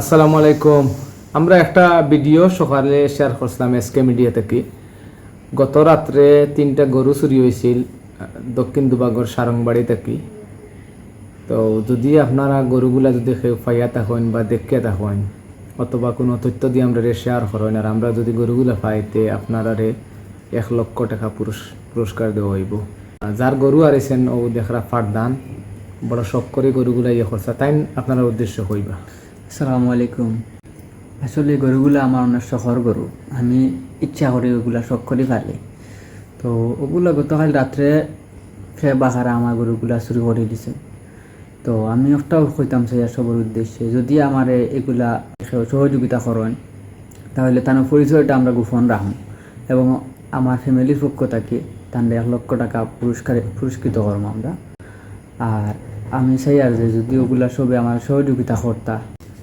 আসসালামু আলাইকুম। আমরা একটা ভিডিও সকালে শেয়ার করছিলাম এসকে মিডিয়া থেকে। গত রাত্রে 3টা গরু চুরি হয়েছিল দক্ষিণ দুবাগর সারংবাড়ি থেকে। তো যদি আপনারা গরুগুলা যদি কেউ পাইয়া থাকেন বা দেখিয়া থাকেন অথবা কোনো তথ্য দিয়ে আমরা শেয়ার করেন, আর আমরা যদি গরুগুলা পাইতে আপনারা 1 লক্ষ টাকা পুরস্কার দেওয়া হইব। যার গরু আরেছেন ও দেখরা ফাটদান বড় শখ করে গরুগুলা করছে, তাই আপনারা উদ্দেশ্য হইবা। আসসালামু আলাইকুম। আসলে গরুগুলো আমার অনেক শখর গরু, আমি ইচ্ছা করি ওগুলা শখ করে পালি। তো ওগুলো গতকাল রাত্রে বাখারা আমার গরুগুলা চুরি করে দিছে। তো আমি একটাও কইতাম চাই সবার উদ্দেশ্যে, যদি আমার এগুলা সহযোগিতা করেন তাহলে তার পরিচয়টা আমরা গোপন রাখুন এবং আমার ফ্যামিলির পক্ষ থেকে তাহলে 1 লক্ষ টাকা পুরস্কৃত করবো আমরা। আর আমি চাই আর যে যদি ওগুলা সবে আমার সহযোগিতা করতা।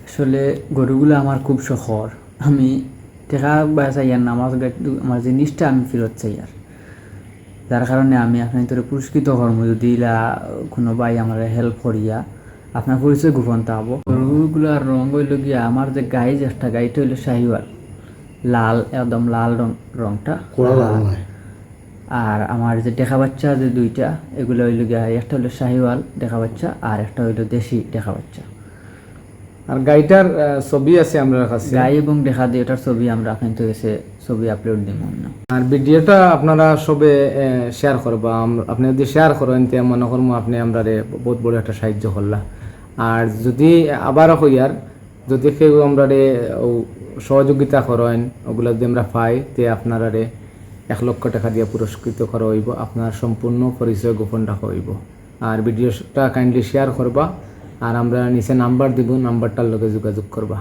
আসলে গরুগুলো আমার খুব শখর, আমি টাকা চাই আর না, আমার জিনিসটা আমি ফেরত চাই আর, যার কারণে আমি আপনার তোর পুরস্কৃত কর্ম যদি কোনো ভাই আমার হেল্প করিয়া আপনার পরিচয় গোপন তাবো। গরুগুলার রঙ হইল গিয়া আমার যে গাই একটা গাইটা হইলো শাহিওয়াল, লাল একদম লাল রংটা। আর আমার যে দেখা বাচ্চা যে 2টা এগুলো হইল গিয়া, একটা হইলো শাহিওয়াল দেখা বাচ্চা আর একটা হইলো দেশি দেখা বাচ্চা। আর গাইটার ছবি আছে আমরা কাছে, গাই এবং দেখা দিয়ে ওটার ছবি আমরা কিন্তু এসে ছবি আপলোড দিব না। আর ভিডিওটা আপনারা সবে শেয়ার করবা। আপনি যদি শেয়ার করেন তে মনে করবো আপনি আমরা বহুত বড় একটা সাহায্য করলা। আর যদি আবার হইয়ার যদি কেউ আমরা সহযোগিতা করেন ওগুলা যদি আমরা পাই তে আপনারা 1 লক্ষ টাকা দিয়ে পুরস্কৃত করা হইব, আপনার সম্পূর্ণ পরিচয় গোপন রাখা হইব। আর ভিডিওটা কাইন্ডলি শেয়ার করবা, আর আমরা নিচে নাম্বার দিব, নাম্বারটার লগে যোগাযোগ করবা।